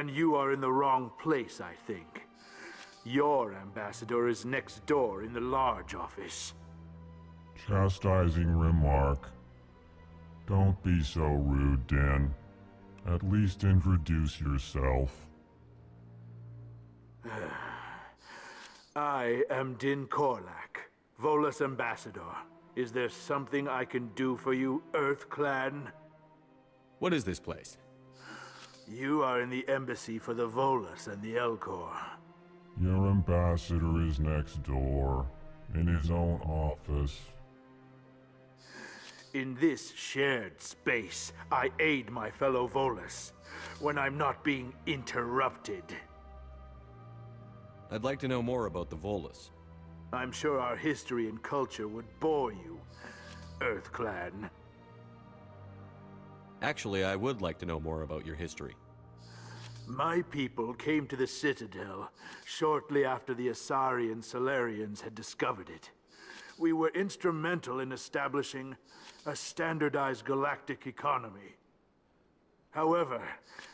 And you are in the wrong place, I think. Your ambassador is next door in the large office. Chastising remark. Don't be so rude, Din. At least introduce yourself. I am Din Korlak, Volus ambassador. Is there something I can do for you, Earth Clan? What is this place? You are in the embassy for the Volus and the Elcor. Your ambassador is next door, in his own office. In this shared space, I aid my fellow Volus when I'm not being interrupted. I'd like to know more about the Volus. I'm sure our history and culture would bore you, Earth Clan. Actually, I would like to know more about your history. My people came to the Citadel shortly after the Asari and Solarians had discovered it. We were instrumental in establishing a standardized galactic economy. However,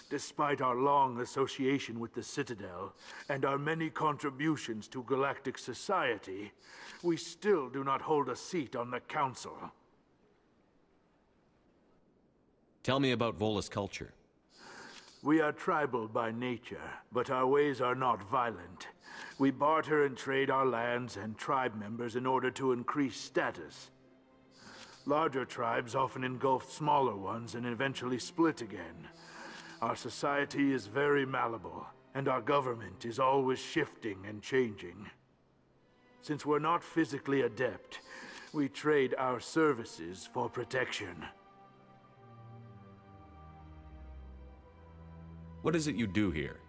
despite our long association with the Citadel and our many contributions to galactic society, we still do not hold a seat on the Council. Tell me about Volus culture. We are tribal by nature, but our ways are not violent. We barter and trade our lands and tribe members in order to increase status. Larger tribes often engulf smaller ones and eventually split again. Our society is very malleable, and our government is always shifting and changing. Since we're not physically adept, we trade our services for protection. What is it you do here?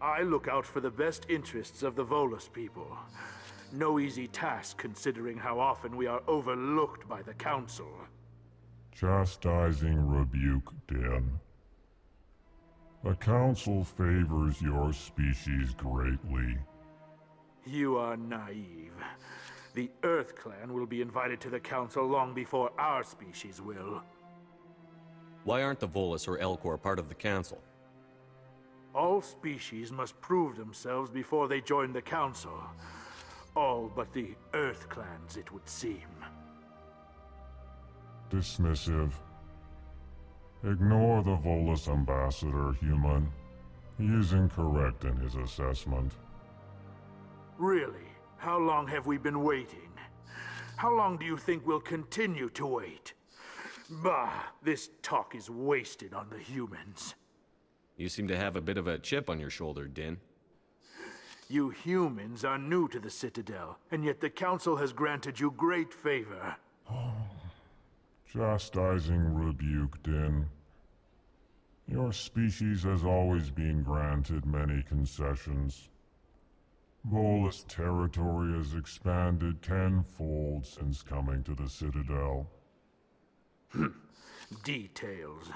I look out for the best interests of the Volus people. No easy task considering how often we are overlooked by the Council. Chastising rebuke, Din. The Council favors your species greatly. You are naive. The Earth Clan will be invited to the Council long before our species will. Why aren't the Volus or Elcor part of the Council? All species must prove themselves before they join the Council. All but the Earth Clans, it would seem. Dismissive. Ignore the Volus ambassador, human. He is incorrect in his assessment. Really? How long have we been waiting? How long do you think we'll continue to wait? Bah, this talk is wasted on the humans. You seem to have a bit of a chip on your shoulder, Din. You humans are new to the Citadel, and yet the Council has granted you great favor. Chastising rebuke, Din. Your species has always been granted many concessions. Volus territory has expanded tenfold since coming to the Citadel. Details.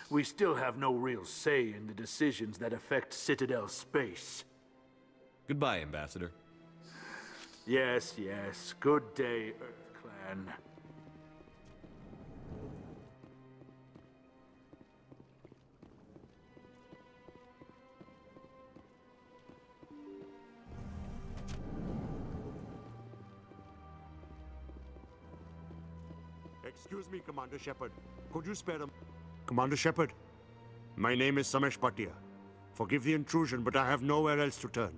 We still have no real say in the decisions that affect Citadel space. Goodbye, Ambassador. Yes, yes. Good day, Earth Clan. Excuse me, Commander Shepard. Could you spare a... Commander Shepard, my name is Samesh Bhatia. Forgive the intrusion, but I have nowhere else to turn.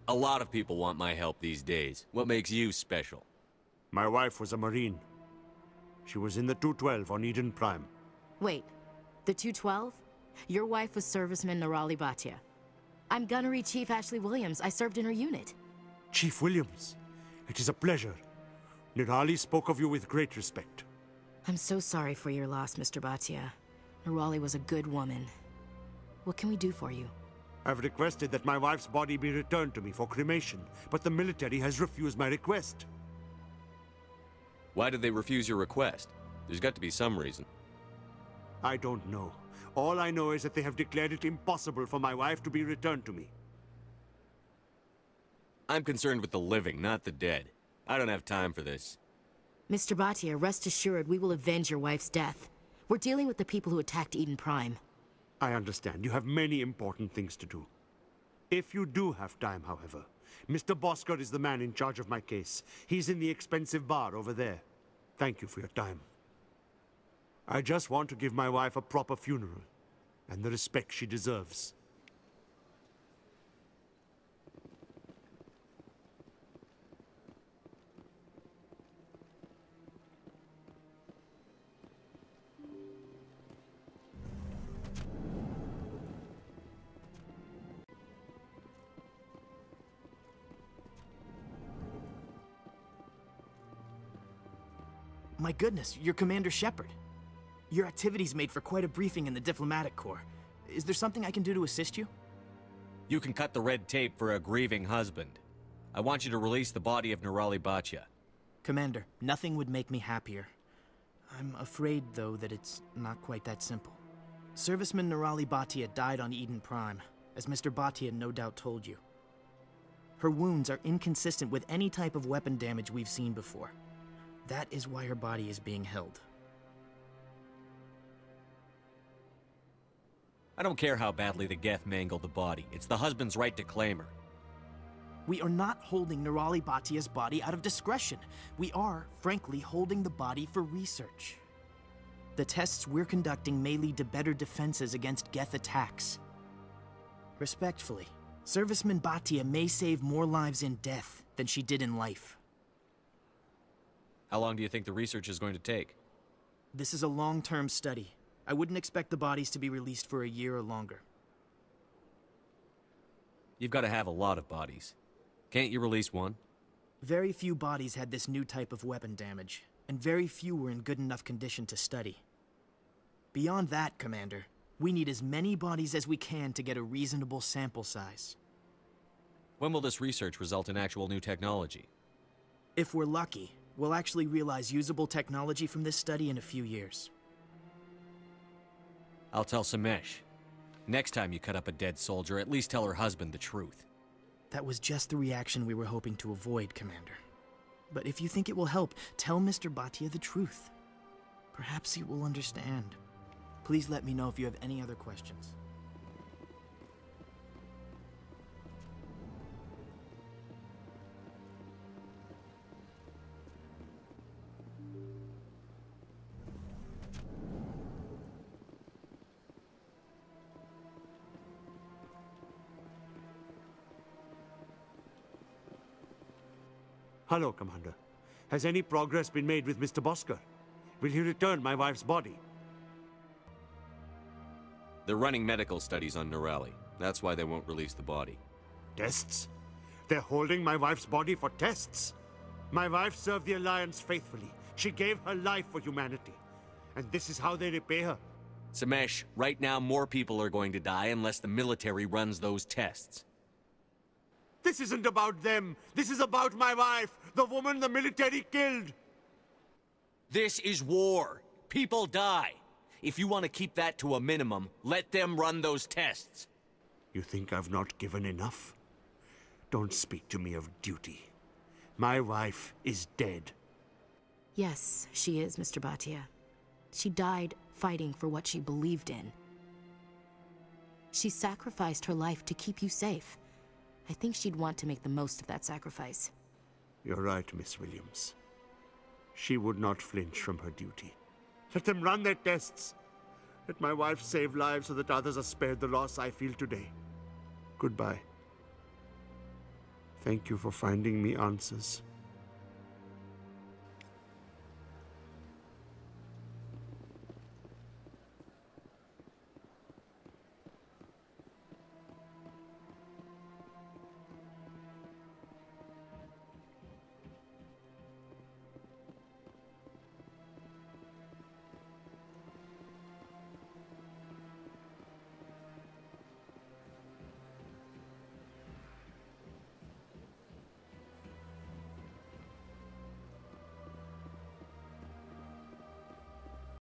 A lot of people want my help these days. What makes you special? My wife was a Marine. She was in the 212 on Eden Prime. Wait, the 212? Your wife was serviceman Nirali Bhatia. I'm Gunnery Chief Ashley Williams. I served in her unit. Chief Williams, it is a pleasure. Nirali spoke of you with great respect. I'm so sorry for your loss, Mr. Bhatia. Nirali was a good woman. What can we do for you? I've requested that my wife's body be returned to me for cremation, but the military has refused my request. Why did they refuse your request? There's got to be some reason. I don't know. All I know is that they have declared it impossible for my wife to be returned to me. I'm concerned with the living, not the dead. I don't have time for this. Mr. Bhatia, rest assured we will avenge your wife's death. We're dealing with the people who attacked Eden Prime. I understand. You have many important things to do. If you do have time, however, Mr. Bosker is the man in charge of my case. He's in the expensive bar over there. Thank you for your time. I just want to give my wife a proper funeral, and the respect she deserves. My goodness, you're Commander Shepard. Your activities made for quite a briefing in the Diplomatic Corps. Is there something I can do to assist you? You can cut the red tape for a grieving husband. I want you to release the body of Nirali Bhatia. Commander, nothing would make me happier. I'm afraid, though, that it's not quite that simple. Serviceman Nirali Bhatia died on Eden Prime, as Mr. Bhatia no doubt told you. Her wounds are inconsistent with any type of weapon damage we've seen before. That is why her body is being held. I don't care how badly the Geth mangled the body. It's the husband's right to claim her. We are not holding Nirali Bhatia's body out of discretion. We are, frankly, holding the body for research. The tests we're conducting may lead to better defenses against Geth attacks. Respectfully, Serviceman Bhatia may save more lives in death than she did in life. How long do you think the research is going to take? This is a long-term study. I wouldn't expect the bodies to be released for a year or longer. You've got to have a lot of bodies. Can't you release one? Very few bodies had this new type of weapon damage, and very few were in good enough condition to study. Beyond that, Commander, we need as many bodies as we can to get a reasonable sample size. When will this research result in actual new technology? If we're lucky, we'll actually realize usable technology from this study in a few years. I'll tell Samesh. Next time you cut up a dead soldier, at least tell her husband the truth. That was just the reaction we were hoping to avoid, Commander. But if you think it will help, tell Mr. Bhatia the truth. Perhaps he will understand. Please let me know if you have any other questions. Hello, Commander. Has any progress been made with Mr. Bosker? Will he return my wife's body? They're running medical studies on Nirali. That's why they won't release the body. Tests? They're holding my wife's body for tests? My wife served the Alliance faithfully. She gave her life for humanity. And this is how they repay her. Samesh, right now more people are going to die unless the military runs those tests. This isn't about them. This is about my wife, the woman the military killed. This is war. People die. If you want to keep that to a minimum, let them run those tests. You think I've not given enough? Don't speak to me of duty. My wife is dead. Yes, she is, Mr. Bhatia. She died fighting for what she believed in. She sacrificed her life to keep you safe. I think she'd want to make the most of that sacrifice. You're right, Miss Williams. She would not flinch from her duty. Let them run their tests. Let my wife save lives so that others are spared the loss I feel today. Goodbye. Thank you for finding me answers.